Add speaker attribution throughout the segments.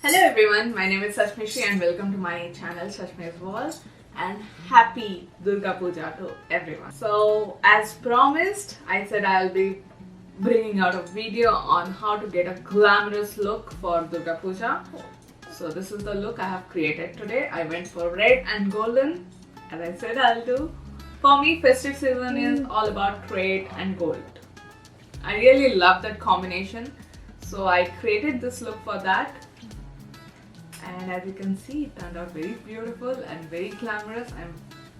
Speaker 1: Hello everyone, my name is Shasmisree and welcome to my channel Shasmisree's World and happy Durgapuja to everyone. So as promised, I said I'll be bringing out a video on how to get a glamorous look for Durgapuja. So this is the look I have created today. I went for red and golden as I said I'll do. For me, festive season is all about red and gold. I really love that combination. So I created this look for that. And as you can see, it turned out very beautiful and very glamorous. I'm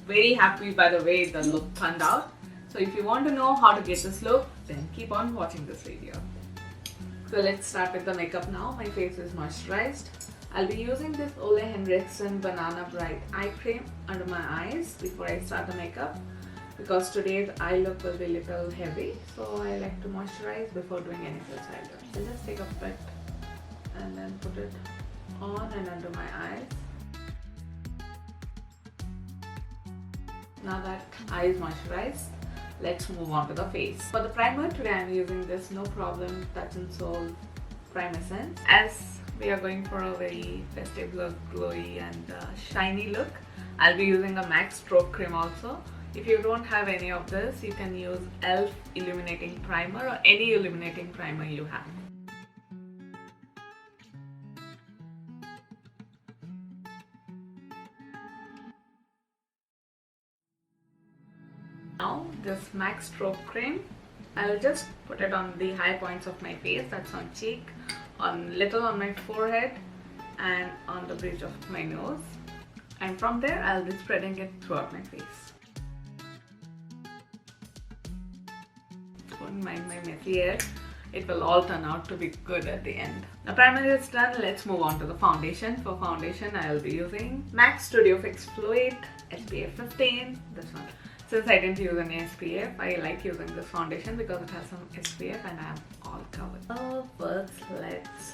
Speaker 1: very happy by the way the look turned out. So if you want to know how to get this look, then keep on watching this video. So let's start with the makeup now. My face is moisturized. I'll be using this Ole Henriksen Banana Bright Eye Cream under my eyes before I start the makeup. Because today's eye look will be a little heavy. So I like to moisturize before doing any such item. I'll just take a bit and then put it on and under my eyes. Now that eye is moisturized, let's move on to the face. For the primer, today I'm using this No Problem Touch and Soul Prime Essence. As we are going for a very festive look, glowy and shiny look, I'll be using a MAC Stroke Cream also. If you don't have any of this, you can use e.l.f. Illuminating Primer or any illuminating primer you have. Now this MAC Stroke Cream, I'll just put it on the high points of my face, that's on cheek, on little on my forehead and on the bridge of my nose, and from there I'll be spreading it throughout my face. Don't mind my messy hair, it will all turn out to be good at the end. The primer is done, let's move on to the foundation. For foundation I'll be using MAC Studio Fix Fluid SPF 15, this one. Since I didn't use any SPF, I like using this foundation because it has some SPF and I'm all covered. So first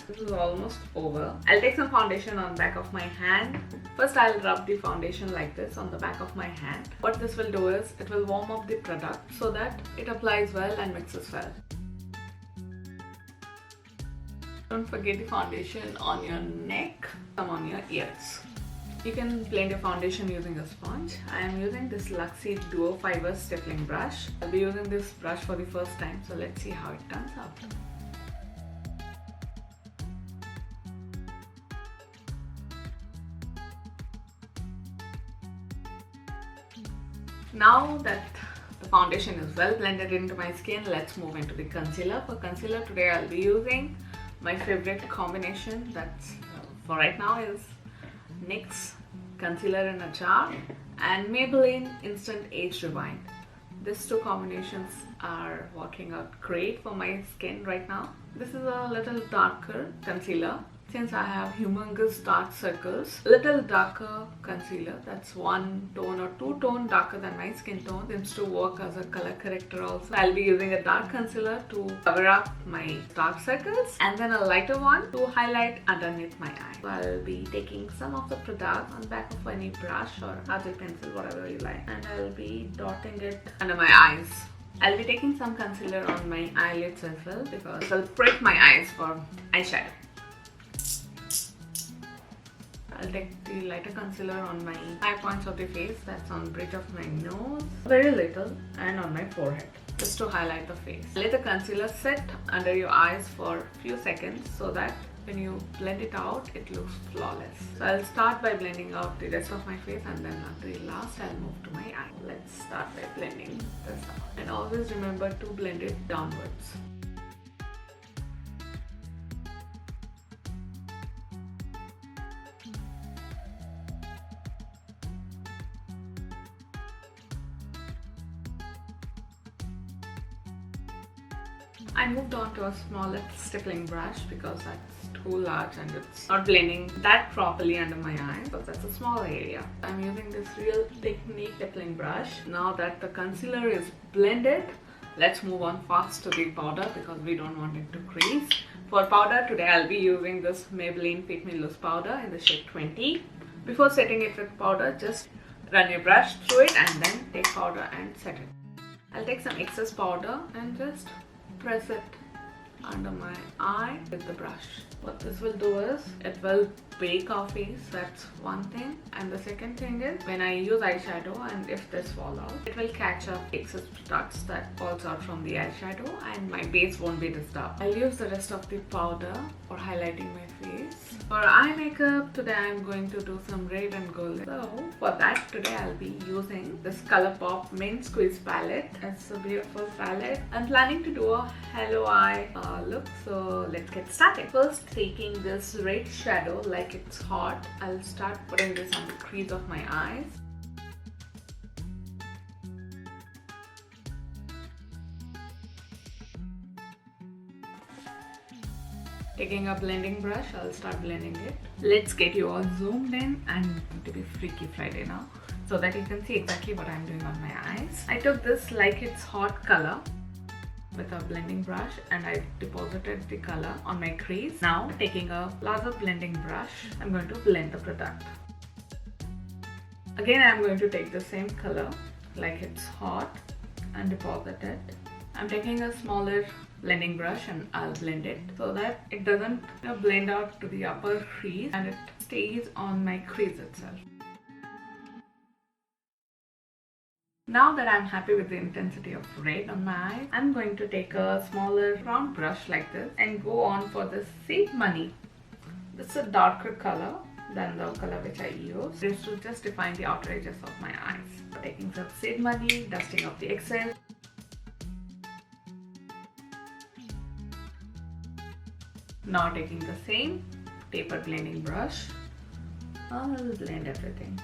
Speaker 1: this is almost over. I'll take some foundation on the back of my hand. First I'll rub the foundation like this on the back of my hand. What this will do is, it will warm up the product so that it applies well and mixes well. Don't forget the foundation on your neck, some on your ears. You can blend your foundation using a sponge. I am using this Luxie Duo Fiber Stippling Brush. I'll be using this brush for the first time, so let's see how it turns out. Now that the foundation is well blended into my skin, let's move into the concealer. For concealer today I'll be using my favorite combination, that's for right now is NYX Concealer in a Jar and Maybelline Instant Age Rewind. These two combinations are working out great for my skin right now. This is a little darker concealer. Since I have humongous dark circles, little darker concealer, that's one tone or two tone darker than my skin tone, seems to work as a color corrector also. I'll be using a dark concealer to cover up my dark circles and then a lighter one to highlight underneath my eye. So I'll be taking some of the product on the back of any brush or other pencil, whatever you like, and I'll be dotting it under my eyes. I'll be taking some concealer on my eyelids as well because it'll prick my eyes for eyeshadow. I'll take the lighter concealer on my high points of the face, that's on the bridge of my nose, very little, and on my forehead, just to highlight the face. Let the concealer sit under your eyes for a few seconds so that when you blend it out, it looks flawless. So I'll start by blending out the rest of my face and then at the last I'll move to my eye. Let's start by blending this out. And always remember to blend it downwards. I moved on to a smaller stippling brush because that's too large and it's not blending that properly under my eye because that's a small area. I'm using this Real Technique stippling brush. Now that the concealer is blended, let's move on fast to the powder because we don't want it to crease. For powder today I'll be using this Maybelline Fit Me Loose powder in the shade 20. Before setting it with powder, just run your brush through it and then take powder and set it. I'll take some excess powder and just press it under my eye with the brush. What this will do is, it will bake our face, that's one thing. And the second thing is, when I use eyeshadow and if this falls out, it will catch up excess products that falls out from the eyeshadow and my base won't be disturbed. I'll use the rest of the powder for highlighting my face. For eye makeup, today I'm going to do some red and gold. So for that, today I'll be using this Colourpop Mint Squeeze palette. It's a beautiful palette. I'm planning to do a Hello Eye look, so let's get started. First, taking this red shadow like it's hot, I'll start putting this on the crease of my eyes. Taking a blending brush, I'll start blending it. Let's get you all zoomed in and to be Freaky Friday now, so that you can see exactly what I'm doing on my eyes. I took this like it's hot color with a blending brush and I deposited the color on my crease. Now taking a larger blending brush, I'm going to blend the product. Again, I'm going to take the same color like it's hot and deposit it. I'm taking a smaller blending brush and I'll blend it so that it doesn't blend out to the upper crease and it stays on my crease itself. Now that I'm happy with the intensity of red on my eye, I'm going to take a smaller round brush like this and go on for the Seed Money. This is a darker color than the color which I use. This will just define the outer edges of my eyes. So taking some Seed Money, dusting off the excess. Now taking the same taper blending brush, I'll blend everything.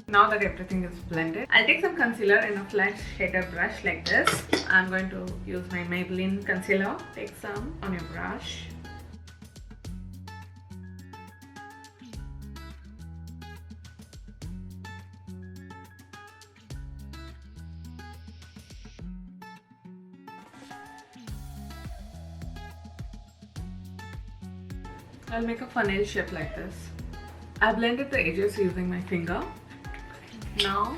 Speaker 1: Now that everything is blended, I'll take some concealer in a flat shader brush like this. I'm going to use my Maybelline concealer. Take some on your brush. I'll make a funnel shape like this. I blended the edges using my finger. Now,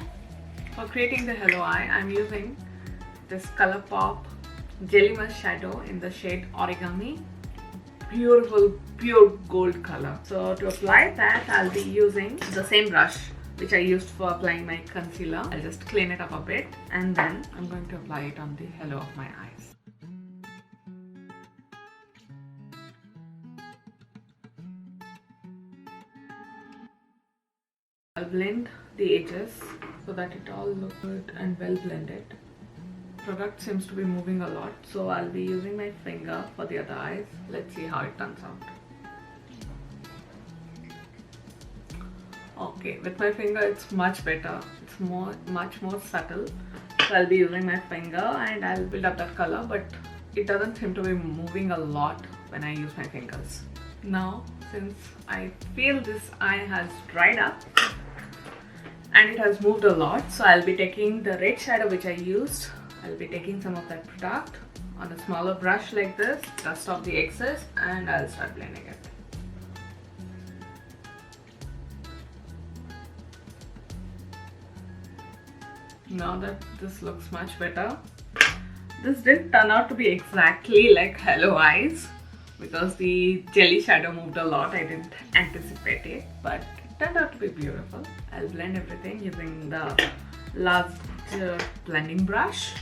Speaker 1: for creating the Hello Eye, I'm using this Colourpop Jelly Mush shadow in the shade Origami. Beautiful, pure gold color. So to apply that, I'll be using the same brush which I used for applying my concealer. I'll just clean it up a bit and then I'm going to apply it on the hello of my eyes. I'll blend the edges so that it all looks good and well blended. Product seems to be moving a lot, so I'll be using my finger for the other eyes. Let's see how it turns out. Okay, with my finger it's much better. It's much more subtle. So I'll be using my finger and I'll build up that color, but it doesn't seem to be moving a lot when I use my fingers. Now, since I feel this eye has dried up and it has moved a lot, so I'll be taking the red shadow which I used. I'll be taking some of that product on a smaller brush like this, dust off the excess, and I'll start blending it. Now that this looks much better. This didn't turn out to be exactly like Hello Eyes because the jelly shadow moved a lot. I didn't anticipate it, but it turned out to be beautiful. I'll blend everything using the large blending brush.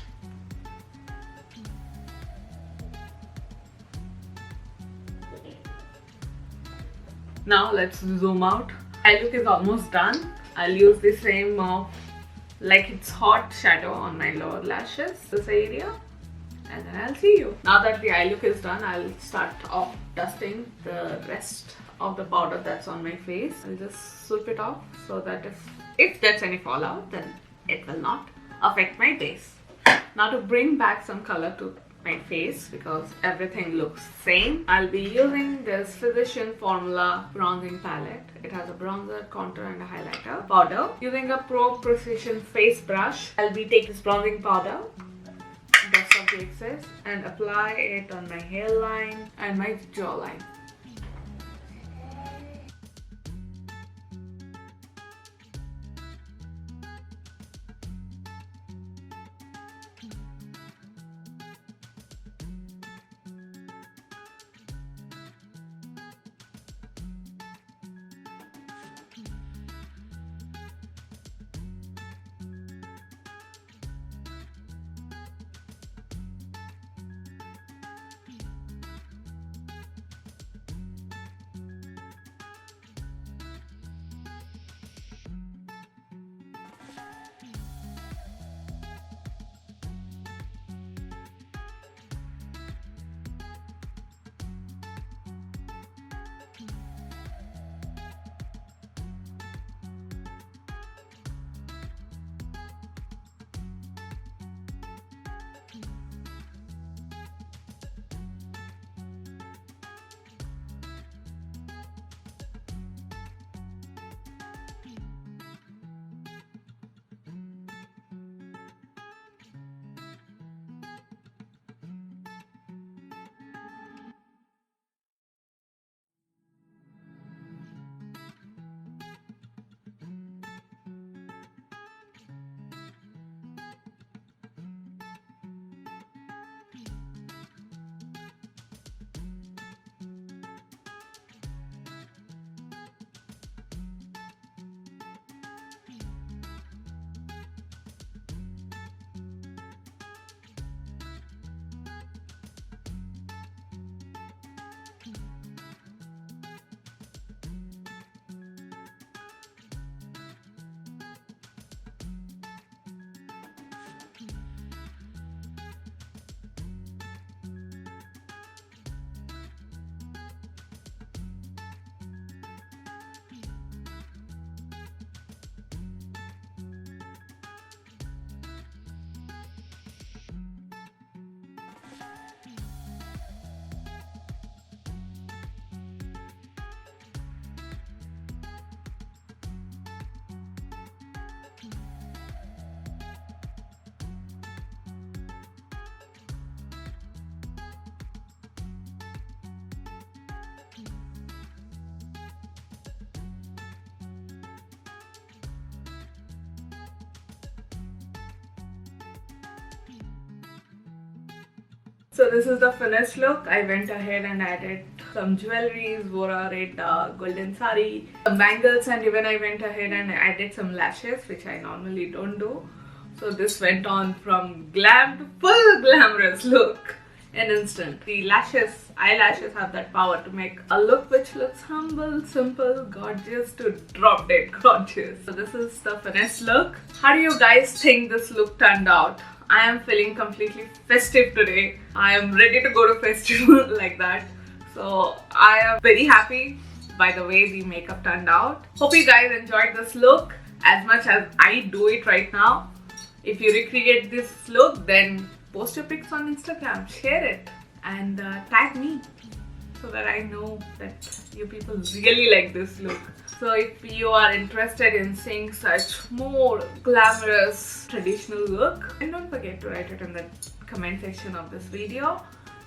Speaker 1: Now let's zoom out. Eye look is almost done. I'll use the same like it's hot shadow on my lower lashes, this area, and then I'll see you. Now that the eye look is done, I'll start off dusting the rest of the powder that's on my face. I'll just sweep it off so that if there's any fallout, then it will not affect my base. Now to bring back some color to my face because everything looks same, I'll be using this Physician Formula bronzing palette. It has a bronzer, contour and a highlighter powder. Using a Pro Precision face brush, I'll be taking this bronzing powder, dust off the excess, and apply it on my hairline and my jawline. So this is the finished look. I went ahead and added some jewelries, wore a red golden sari, some bangles, and even I went ahead and added some lashes, which I normally don't do. So this went on from glam to full glamorous look in instant. The eyelashes have that power to make a look which looks humble, simple, gorgeous to drop dead gorgeous. So this is the finished look. How do you guys think this look turned out? I am feeling completely festive today. I am ready to go to festival like that. So I am very happy by the way the makeup turned out. Hope you guys enjoyed this look as much as I do it right now. If you recreate this look, then post your pics on Instagram, share it, and tag me so that I know that you people really like this look. So if you are interested in seeing such more glamorous traditional look, then don't forget to write it in the comment section of this video.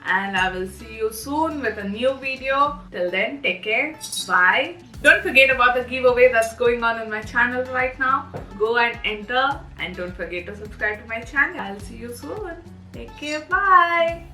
Speaker 1: And I will see you soon with a new video. Till then, take care. Bye. Don't forget about the giveaway that's going on in my channel right now. Go and enter, and don't forget to subscribe to my channel. I'll see you soon. Take care. Bye.